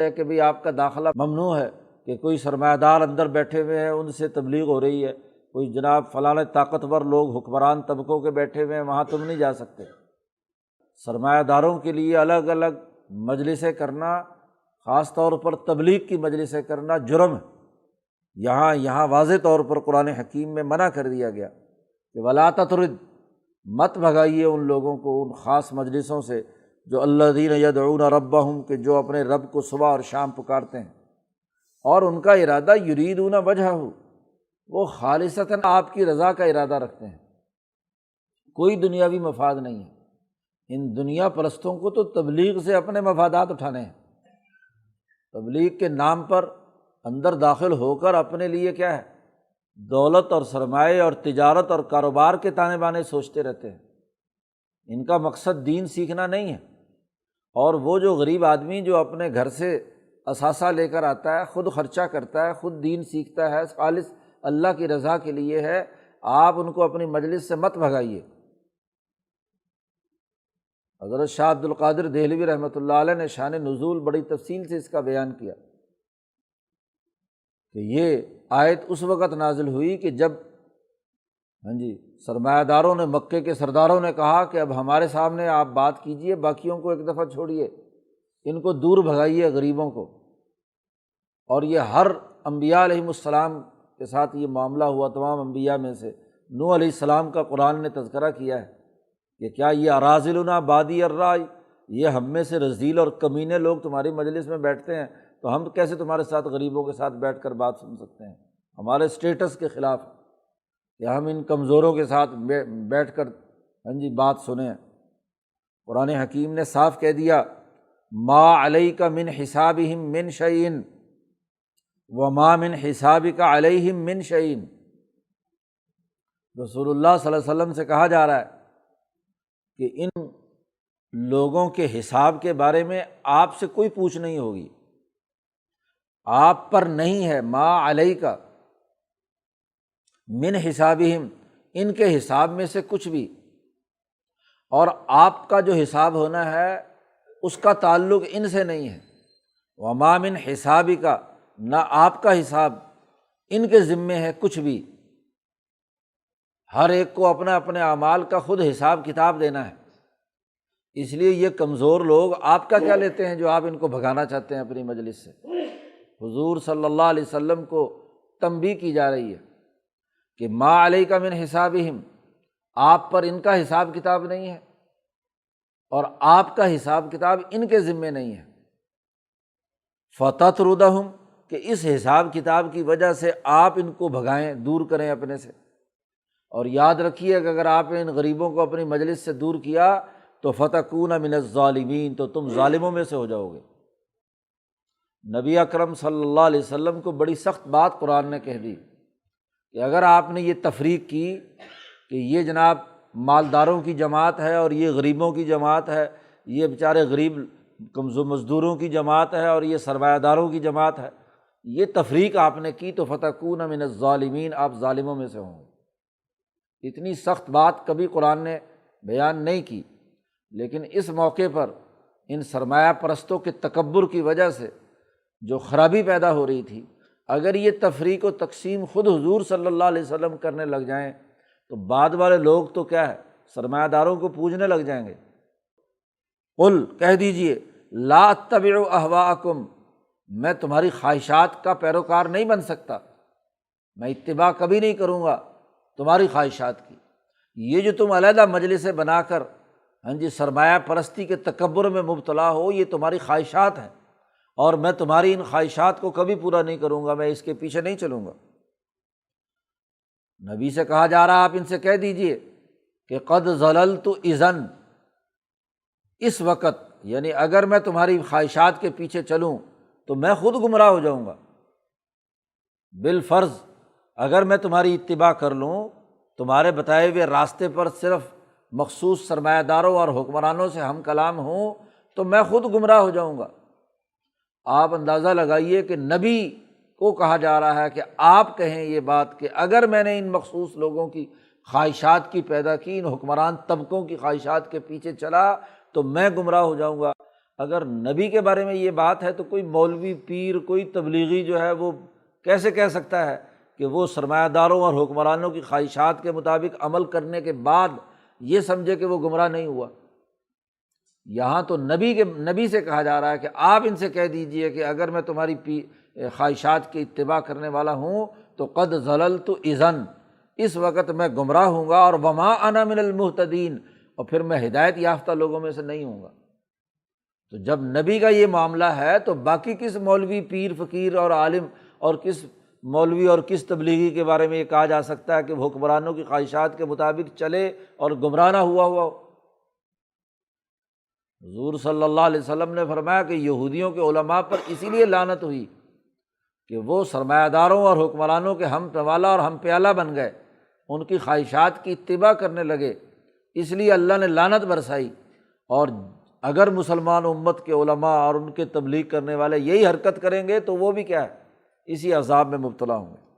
ہے کہ بھئی آپ کا داخلہ ممنوع ہے، کہ کوئی سرمایہ دار اندر بیٹھے ہوئے ہیں ان سے تبلیغ ہو رہی ہے، کوئی جناب فلاں طاقتور لوگ حکمران طبقوں کے بیٹھے ہوئے ہیں، وہاں تم نہیں جا سکتے۔ سرمایہ داروں کے لیے الگ الگ مجلسیں کرنا، خاص طور پر تبلیغ کی مجلسیں کرنا جرم ہے۔ یہاں واضح طور پر قرآن حکیم میں منع کر دیا گیا کہ ولا تطرد، مت بھگائیے ان لوگوں کو ان خاص مجلسوں سے جو الذین یدعون ربہم، کہ جو اپنے رب کو صبح اور شام پکارتے ہیں، اور ان کا ارادہ یریدون وجہہ، وہ خالصتاً آپ کی رضا کا ارادہ رکھتے ہیں، کوئی دنیاوی مفاد نہیں ہے۔ ان دنیا پرستوں کو تو تبلیغ سے اپنے مفادات اٹھانے ہیں، تبلیغ کے نام پر اندر داخل ہو کر اپنے لیے کیا ہے، دولت اور سرمایہ اور تجارت اور کاروبار کے تانے بانے سوچتے رہتے ہیں۔ ان کا مقصد دین سیکھنا نہیں ہے۔ اور وہ جو غریب آدمی جو اپنے گھر سے اثاثہ لے کر آتا ہے، خود خرچہ کرتا ہے، خود دین سیکھتا ہے، خالص اللہ کی رضا کے لیے ہے، آپ ان کو اپنی مجلس سے مت بھگائیے۔ حضرت شاہ عبد القادر دہلوی رحمۃ اللہ علیہ نے شان نزول بڑی تفصیل سے اس کا بیان کیا کہ یہ آیت اس وقت نازل ہوئی کہ جب سرمایہ داروں نے، مکے کے سرداروں نے کہا کہ اب ہمارے سامنے آپ بات کیجئے، باقیوں کو ایک دفعہ چھوڑیے، ان کو دور بھگائیے غریبوں کو۔ اور یہ ہر انبیاء علیہم السلام کے ساتھ یہ معاملہ ہوا، تمام انبیاء میں سے نوح علیہ السلام کا قرآن نے تذکرہ کیا ہے کہ کیا یہ اراذلنا بادی الرائے، یہ ہم میں سے رذیل اور کمینے لوگ تمہاری مجلس میں بیٹھتے ہیں، تو ہم کیسے تمہارے ساتھ غریبوں کے ساتھ بیٹھ کر بات سن سکتے ہیں؟ ہمارے اسٹیٹس کے خلاف کہ ہم ان کمزوروں کے ساتھ بیٹھ کر بات سنیں۔ قرآن حکیم نے صاف کہہ دیا ما علیک من حسابہم من شیء وما من حسابک علیہم من شیء۔ رسول اللہ صلی اللہ علیہ وسلم سے کہا جا رہا ہے کہ ان لوگوں کے حساب کے بارے میں آپ سے کوئی پوچھ نہیں ہوگی، آپ پر نہیں ہے، ما علیک من حسابہم، ان کے حساب میں سے کچھ بھی، اور آپ کا جو حساب ہونا ہے اس کا تعلق ان سے نہیں ہے۔ وما من حسابک، نہ آپ کا حساب ان کے ذمے ہے کچھ بھی۔ ہر ایک کو اپنے اپنے اعمال کا خود حساب کتاب دینا ہے۔ اس لیے یہ کمزور لوگ آپ کا کیا لیتے ہیں جو آپ ان کو بھگانا چاہتے ہیں اپنی مجلس سے؟ حضور صلی اللہ علیہ وسلم کو تنبیہ کی جا رہی ہے کہ ما علیک من حسابہم، آپ پر ان کا حساب کتاب نہیں ہے اور آپ کا حساب کتاب ان کے ذمے نہیں ہے۔ فتطردہم، کہ اس حساب کتاب کی وجہ سے آپ ان کو بھگائیں، دور کریں اپنے سے۔ اور یاد رکھیے کہ اگر آپ نے ان غریبوں کو اپنی مجلس سے دور کیا تو فتکون من الظالمین، تو تم ظالموں میں سے ہو جاؤ گے۔ نبی اکرم صلی اللہ علیہ وسلم کو بڑی سخت بات قرآن نے کہہ دی کہ اگر آپ نے یہ تفریق کی کہ یہ جناب مالداروں کی جماعت ہے اور یہ غریبوں کی جماعت ہے، یہ بیچارے غریب کمزور مزدوروں کی جماعت ہے اور یہ سرمایہ داروں کی جماعت ہے، یہ تفریق آپ نے کی تو فتکون من الظالمین، آپ ظالموں میں سے ہوں گے۔ اتنی سخت بات کبھی قرآن نے بیان نہیں کی، لیکن اس موقع پر ان سرمایہ پرستوں کے تکبر کی وجہ سے جو خرابی پیدا ہو رہی تھی، اگر یہ تفریق و تقسیم خود حضور صلی اللہ علیہ وسلم کرنے لگ جائیں تو بعد والے لوگ تو کیا ہے، سرمایہ داروں کو پوجنے لگ جائیں گے۔ قل، کہہ دیجئے، لا اتبع اہواءکم، میں تمہاری خواہشات کا پیروکار نہیں بن سکتا، میں اتباع کبھی نہیں کروں گا تمہاری خواہشات کی۔ یہ جو تم علیحدہ مجلسیں بنا کر سرمایہ پرستی کے تکبر میں مبتلا ہو، یہ تمہاری خواہشات ہیں، اور میں تمہاری ان خواہشات کو کبھی پورا نہیں کروں گا، میں اس کے پیچھے نہیں چلوں گا۔ نبی سے کہا جا رہا آپ ان سے کہہ دیجئے کہ قد ضللت اذن، اس وقت یعنی اگر میں تمہاری خواہشات کے پیچھے چلوں تو میں خود گمراہ ہو جاؤں گا۔ بالفرض اگر میں تمہاری اتباع کر لوں، تمہارے بتائے ہوئے راستے پر صرف مخصوص سرمایہ داروں اور حکمرانوں سے ہم کلام ہوں تو میں خود گمراہ ہو جاؤں گا۔ آپ اندازہ لگائیے کہ نبی کو کہا جا رہا ہے کہ آپ کہیں یہ بات کہ اگر میں نے ان مخصوص لوگوں کی خواہشات کی پیدا کی، ان حکمران طبقوں کی خواہشات کے پیچھے چلا تو میں گمراہ ہو جاؤں گا۔ اگر نبی کے بارے میں یہ بات ہے تو کوئی مولوی پیر کوئی تبلیغی جو ہے وہ کیسے کہہ سکتا ہے کہ وہ سرمایہ داروں اور حکمرانوں کی خواہشات کے مطابق عمل کرنے کے بعد یہ سمجھے کہ وہ گمراہ نہیں ہوا؟ یہاں تو نبی سے کہا جا رہا ہے کہ آپ ان سے کہہ دیجئے کہ اگر میں تمہاری خواہشات کی اتباع کرنے والا ہوں تو قد ضللت اذن، اس وقت میں گمراہ ہوں گا، اور وما انا من المہتدین، اور پھر میں ہدایت یافتہ لوگوں میں سے نہیں ہوں گا۔ تو جب نبی کا یہ معاملہ ہے تو باقی کس مولوی پیر فقیر اور عالم اور کس مولوی اور کس تبلیغی کے بارے میں یہ کہا جا سکتا ہے کہ وہ حکمرانوں کی خواہشات کے مطابق چلے اور گمراہ نہ ہوا ہو؟ حضور صلی اللہ علیہ وسلم نے فرمایا کہ یہودیوں کے علماء پر اسی لیے لعنت ہوئی کہ وہ سرمایہ داروں اور حکمرانوں کے ہم پیالہ اور ہم پیالہ بن گئے، ان کی خواہشات کی اتباع کرنے لگے، اس لیے اللہ نے لعنت برسائی۔ اور اگر مسلمان امت کے علماء اور ان کے تبلیغ کرنے والے یہی حرکت کریں گے تو وہ بھی کیا ہے، اسی عذاب میں مبتلا ہوں گے۔